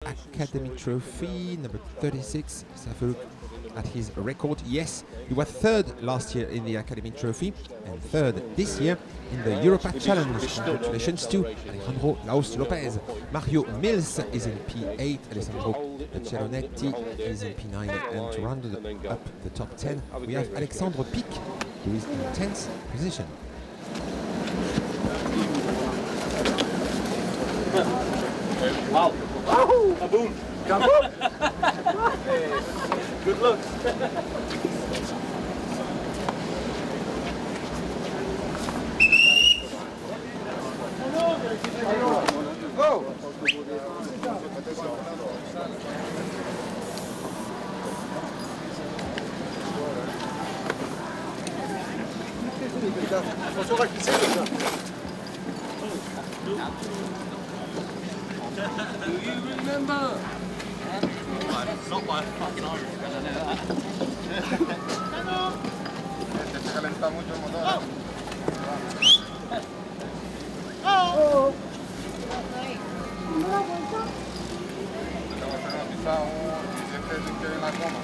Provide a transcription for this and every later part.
Academy Trophy, number 36. Let's have a look at his record. Yes, he was third last year in the Academy Trophy and third this year in the Europa Challenge. Congratulations to Alejandro Laos Lopez. Mario Mills is in P8, Alessandro Ceronetti is in P9, and to round up the top 10, we have Alexandre Pic, who is in 10th position. Wow! Kaboom! Kaboom! Good luck! Go! Do you remember? It's not my fucking Irish, I know that. Se calenta mucho el motor. Oh. Estamos garantizados y siempre que en la coma.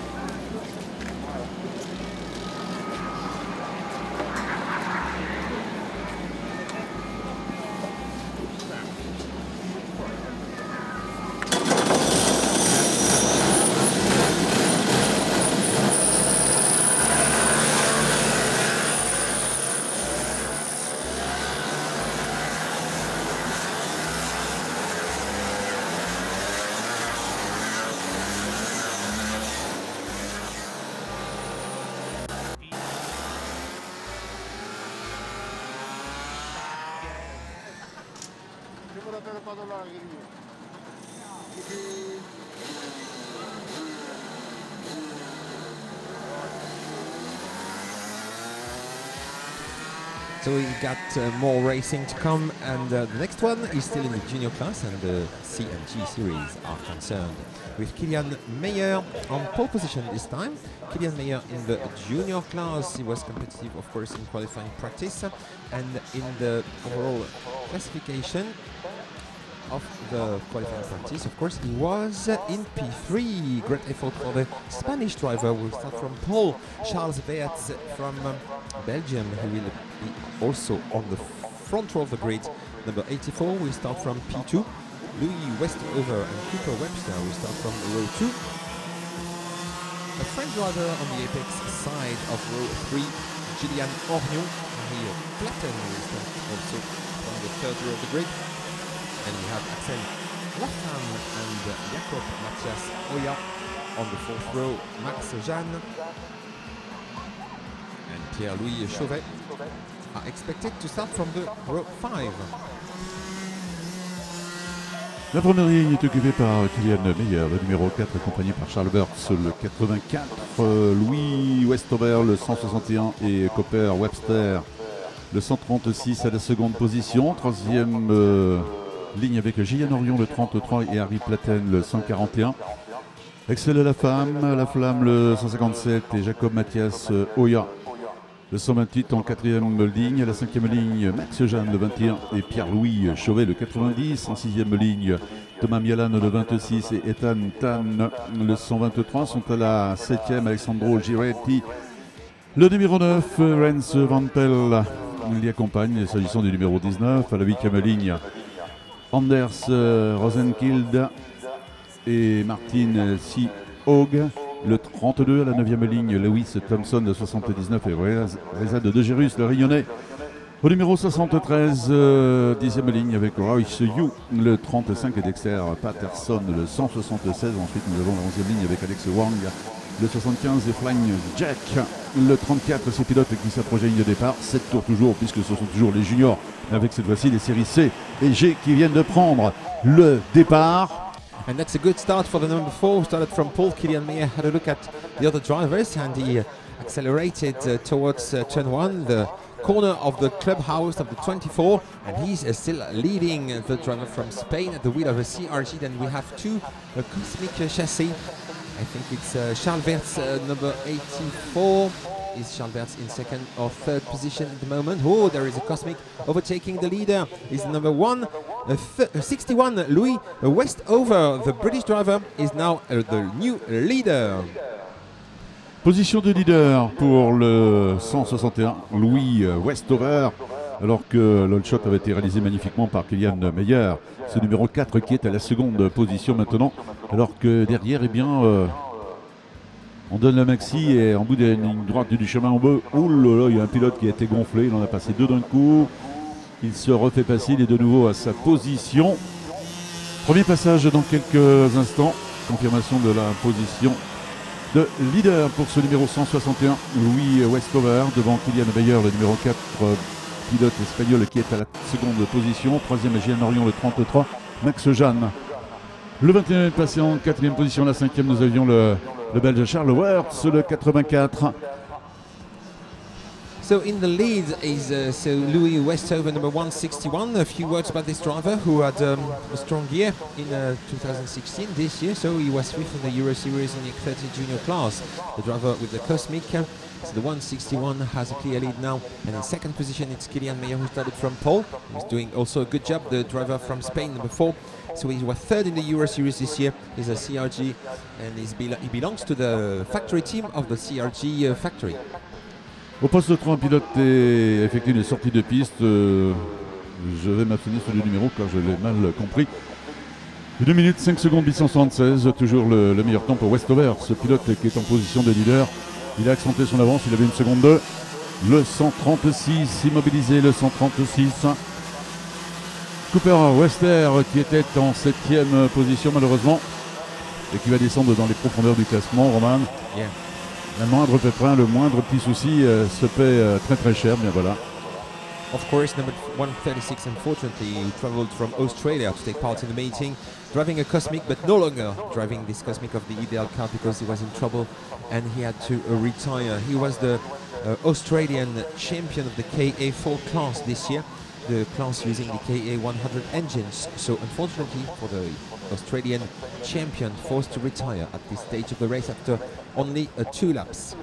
So we got more racing to come, and the next one is still in the junior class, and the C and G series are concerned. With Kilian Meyer on pole position this time. Kilian Meyer in the junior class, he was competitive, of course, in qualifying practice, and in the overall classification of the qualifying practice, of course, he was in P3. Great effort for the Spanish driver. We'll start from pole. Charles Weerts from Belgium, who will be also on the front row of the grid. Number 84, we start from P2. Louis Westover and Cooper Webster, we start from row 2. A French driver on the apex side of row 3, Julien Ornion. Marie Platten will start also from the third row of the grid. And we have Axel Laflamme and Jacob Matthias Oya on the fourth row, Max Jeanne and Pierre-Louis Chauvet are expected to start from the row 5. La première ligne est occupée par Kilian Meyer, le numéro 4, accompagné par Charles Weerts, le 84, Louis Westover, le 161 et Cooper Webster, le 136 à la seconde position. Troisième ligne avec Julien Orion, le 33 et Harry Platten, le 141. Axel Laflamme, le 157 et Jacob Mathias Oya, le 128 en quatrième ligne. À la cinquième ligne, Max Jeanne, le 21 et Pierre-Louis Chauvet, le 90. En sixième ligne, Thomas Mialan, le 26 et Ethan Tan, le 123. Sont à la septième, Alessandro Giretti, le numéro 9, Rens Van Pel l'y accompagne. S'agissant du numéro 19, à la huitième ligne, Anders Rosenkild et Martin Seahogue. Le 32 à la 9e ligne, Lewis Thompson, le 79 et Reza de Gérus, le Rionnais. Au numéro 73, 10e ligne avec Royce Yu, le 35 et Dexter Patterson, le 176. Ensuite nous avons la 11e ligne avec Alex Wang, le 75 et Flying Jack. Le 34, ces pilotes qui s'approchent à ligne de départ. 7 tours toujours, puisque ce sont toujours les juniors, avec cette fois-ci les séries C et G qui viennent de prendre le départ. And that's a good start for the number 4, started from pole. Kilian Meyer had a look at the other drivers and he accelerated towards turn 1, the corner of the clubhouse of the 24, and he's still leading the driver from Spain at the wheel of a CRG. Then we have two Cosmic chassis. I think it's Charles Weerts, number 84. Is Charles Weerts in second or third position at the moment? Oh, there is a Cosmic overtaking the leader. Is number 1, 61, Louis Westover, the British driver, is now the new leader. Position de leader pour le 161, Louis Westover, alors que l'all shot avait été réalisé magnifiquement par Kilian Meyer. Ce numéro 4 qui est à la seconde position maintenant, alors que derrière, eh bien, on donne le maxi et en bout de la ligne droite du chemin en bas, oh là là, il y a un pilote qui a été gonflé, il en a passé deux d'un coup. Il se refait passer, il est de nouveau à sa position. Premier passage dans quelques instants, confirmation de la position de leader pour ce numéro 161, Louis Westover, devant Kilian Meyer, le numéro 4, pilote espagnol qui est à la seconde position. Troisième, Gilles Norion, le 33, Max Jeanne. Le 21 est passé en quatrième position. La cinquième, nous avions le Belge Charles Weerts, le 84. So in the lead is Louis Westover, number 161. A few words about this driver who had a strong year in 2016 this year. So he was fifth in the Euro Series in the 30 junior class. The driver with the Cosmic. So the 161 has a clear lead now. And in second position it's Kilian Meyer, who started from pole. He's doing also a good job, the driver from Spain, number 4. So he was third in the Euro Series this year. He's a CRG and he belongs to the factory team of the CRG factory. Au poste 3, un pilote effectue une sortie de piste. Je vais m'abstenir sur le numéro car je l'ai mal compris. 2 minutes 5 secondes 876, toujours le meilleur temps pour Westover, ce pilote qui est en position de leader. Il a accentué son avance, il avait 1 seconde 2. Le 136 immobilisé, le 136. Cooper Wester qui était en 7e position malheureusement et qui va descendre dans les profondeurs du classement, Roman. Yeah. Le moindre pépin, le moindre petit souci se paie très très cher, bien voilà. Of course, number 136, unfortunately, he travelled from Australia to take part in the meeting, driving a Cosmic, but no longer driving this Cosmic of the ideal car because he was in trouble and he had to retire. He was the Australian champion of the KA4 class this year, the class using the KA100 engines. So unfortunately for the Australian champion, forced to retire at this stage of the race after only 2 laps.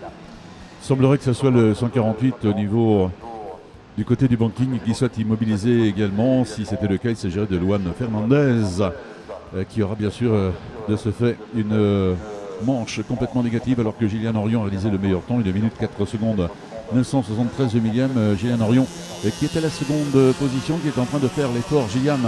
Il semblerait que ce soit le 148 au niveau du côté du banking qui soit immobilisé également. Si c'était le cas, il s'agirait de Luan Fernandez qui aura bien sûr de ce fait une manche complètement négative alors que Gillian Orion a réalisé le meilleur temps, 1 minute 4 secondes 973 millième. Gillian Orion qui est à la seconde position, qui est en train de faire l'effort, Gillian,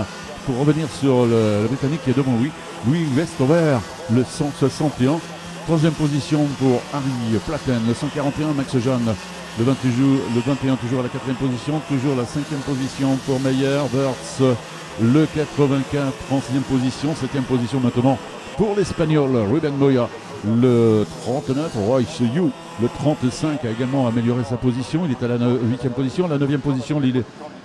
pour revenir sur le Britannique qui est devant lui, Louis Westover, le 161. Troisième position pour Harry Platten, le 141, Max Jeanne, le 21 toujours à la quatrième position, toujours la cinquième position pour Meyer, Weerts, le 84 en sixième position, septième position maintenant pour l'Espagnol Ruben Moya, le 39, Royce Yu, le 35 a également amélioré sa position, il est à la 8e position, la 9e position,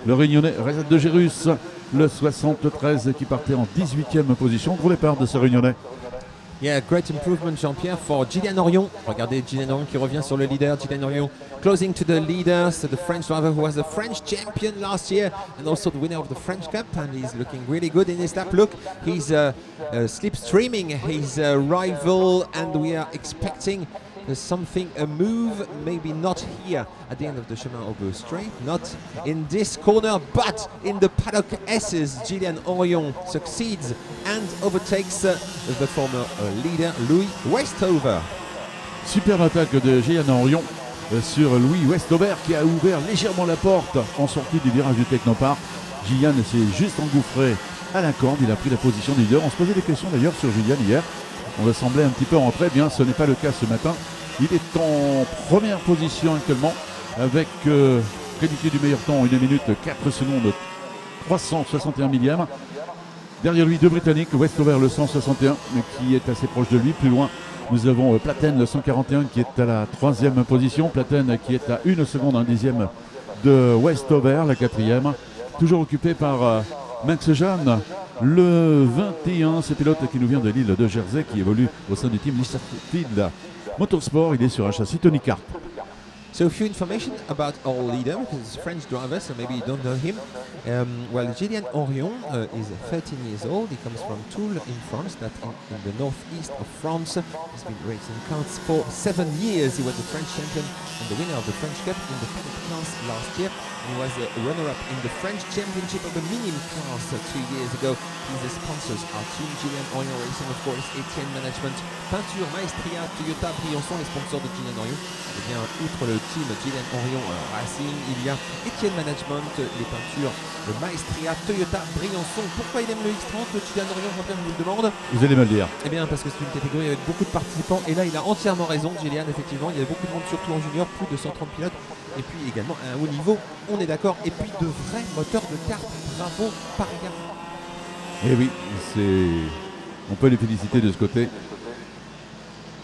le Réunionnais Rezat de Gérus, le 73 qui partait en 18e position, gros départ de ce Réunionnais. Yeah, great improvement, Jean-Pierre, for Gillian Orion. Regardez Gillian Orion qui revient sur le leader. Gillian Orion closing to the leader, so the French driver who was the French champion last year and also the winner of the French Cup, and he's looking really good in his lap. Look, he's slipstreaming his rival, and we are expecting a move, maybe not here at the end of the Chemin Aubert Straight, not in this corner, but in the paddock S's. Gillian Orion succeeds and overtakes the former leader Louis Westover. Superbe attaque de Gillian Orion sur Louis Westover qui a ouvert légèrement la porte en sortie du virage du Technopark. Gillian s'est juste engouffré à la corde, il a pris la position de leader. On se posait des questions d'ailleurs sur Gillian hier. On le semblait un petit peu rentré, bien ce n'est pas le cas ce matin. Il est en première position actuellement avec crédité du meilleur temps, 1 minute 4 secondes 361 millième. Derrière lui, 2 Britanniques, Westover le 161 qui est assez proche de lui. Plus loin, nous avons Platten le 141 qui est à la 3e position. Platten qui est à 1 seconde, 1 dixième de Westover, la 4e. Toujours occupé par Max Jeanne, le 21, ce pilote qui nous vient de l'île de Jersey qui évolue au sein du team Listerfield Motorsport. Il est sur un châssis Tony Kart. So a few information about our leader, because he's a French driver, so maybe you don't know him. Well, Julien Orion is 13 years old. He comes from Toul in France, that's in the northeast of France. He's been racing karts for 7 years. He was the French champion and the winner of the French Cup in the paddock class last year. He was a runner-up in the French Championship of the Minim class 2 years ago. His sponsors are Team Julien Orion Racing, of course, Etienne Management, Peinture, Maestria, Toyota, Briançon, les sponsors de Julien Orion. Et bien, outre le team Julien Orion Racing, il y a Etienne Management, les peintures de Maestria, Toyota, Briançon. Pourquoi il aime le X30, Julien Orion, Jean-Pierre, je vous le demande? Vous allez me le dire. Eh bien, parce que c'est une catégorie avec beaucoup de participants. Et là, il a entièrement raison, Julien, effectivement. Il y a beaucoup de monde, surtout en junior, plus de 130 pilotes. Et puis également à un haut niveau, on est d'accord. Et puis de vrais moteurs de kart. Bravo, Paria. Eh oui, on peut les féliciter de ce côté.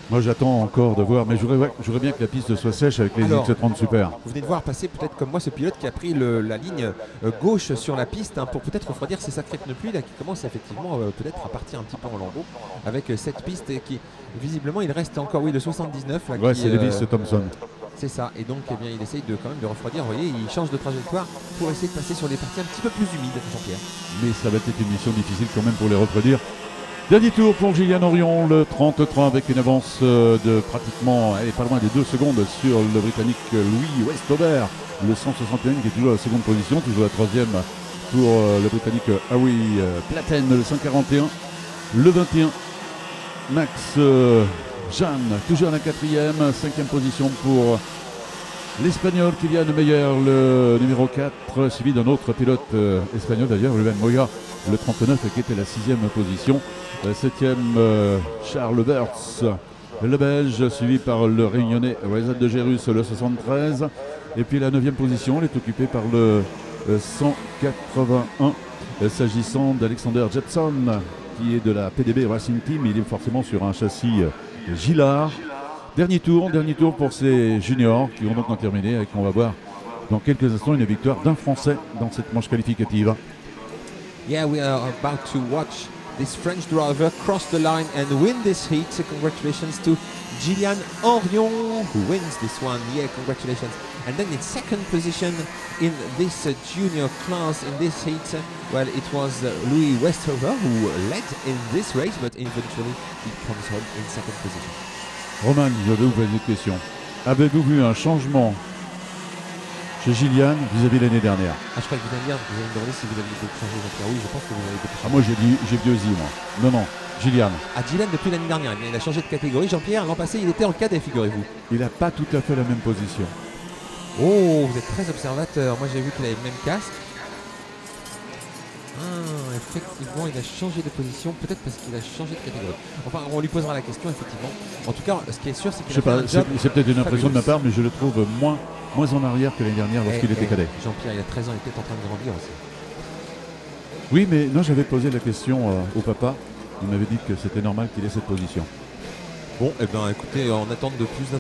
Moi j'attends encore de voir, mais j'aurais bien que la piste soit sèche avec les X30 Super. Vous venez de voir passer peut-être comme moi ce pilote qui a pris la ligne gauche sur la piste pour peut-être refroidir ses sacrées pneus pluie là, qui commence effectivement peut-être à partir un petit peu en lambeaux avec cette piste qui visiblement il reste encore le 79. Là, ouais, c'est Lewis Thompson. C'est ça, et donc eh bien, il essaye quand même de refroidir. Vous voyez, il change de trajectoire pour essayer de passer sur les parties un petit peu plus humides, Jean-Pierre. Mais ça va être une mission difficile quand même pour les refroidir. Dernier tour pour Julien Orion, le 33 avec une avance de pratiquement, pas loin des 2 secondes sur le Britannique Louis Westover, le 161 qui est toujours à la seconde position, toujours la troisième pour le Britannique Harry Platten, le 141, le 21, Max Jeanne, toujours à la quatrième, cinquième position pour l'Espagnol Kylian Meyer, le numéro 4, suivi d'un autre pilote espagnol d'ailleurs, Ruben Moya, le 39 qui était la sixième position. Septième, Charles Burtz, le Belge, suivi par le Réunionnais Reza de Gérus, le 73. Et puis la 9e position, elle est occupée par le 181, s'agissant d'Alexander Jepson, qui est de la PDB Racing Team. Il est forcément sur un châssis Gillard. Dernier tour pour ces juniors qui vont donc en terminer et qu'on va voir dans quelques instants une victoire d'un Français dans cette manche qualificative. Yeah, we are about to watch this French driver cross the line and win this heat. So congratulations to Julien Orion who wins this one. Yeah, congratulations. And then in second position in this junior class in this heat, well, it was Louis Westover who led in this race, but eventually he comes home in second position. Roman, je vais vous poser une question. Avez-vous vu un changement chez Gillian vis-à-vis l'année dernière? Ah, je crois que vous allez me demander si vous avez changé. Oui, je pense que vous avez beaucoup changé. Ah, moi j'ai vieux moi. Non, Gillian. Ah, Gillian depuis l'année dernière, eh bien, il a changé de catégorie. Jean-Pierre, l'an passé, il était en cadet, figurez-vous. Il n'a pas tout à fait la même position. Oh, vous êtes très observateur. Moi, j'ai vu qu'il avait le même casque. Ah, effectivement, il a changé de position, peut-être parce qu'il a changé de catégorie. Enfin, on lui posera la question, effectivement. En tout cas, ce qui est sûr, c'est qu'il a fait un job c'est peut-être une impression fabuleux. de ma part, mais je le trouve moins en arrière que l'année dernière lorsqu'il était cadet. Jean-Pierre, il a 13 ans, il était en train de grandir aussi. Oui, mais non, j'avais posé la question au papa. Il m'avait dit que c'était normal qu'il ait cette position. Bon, eh bien, écoutez, on attend de plus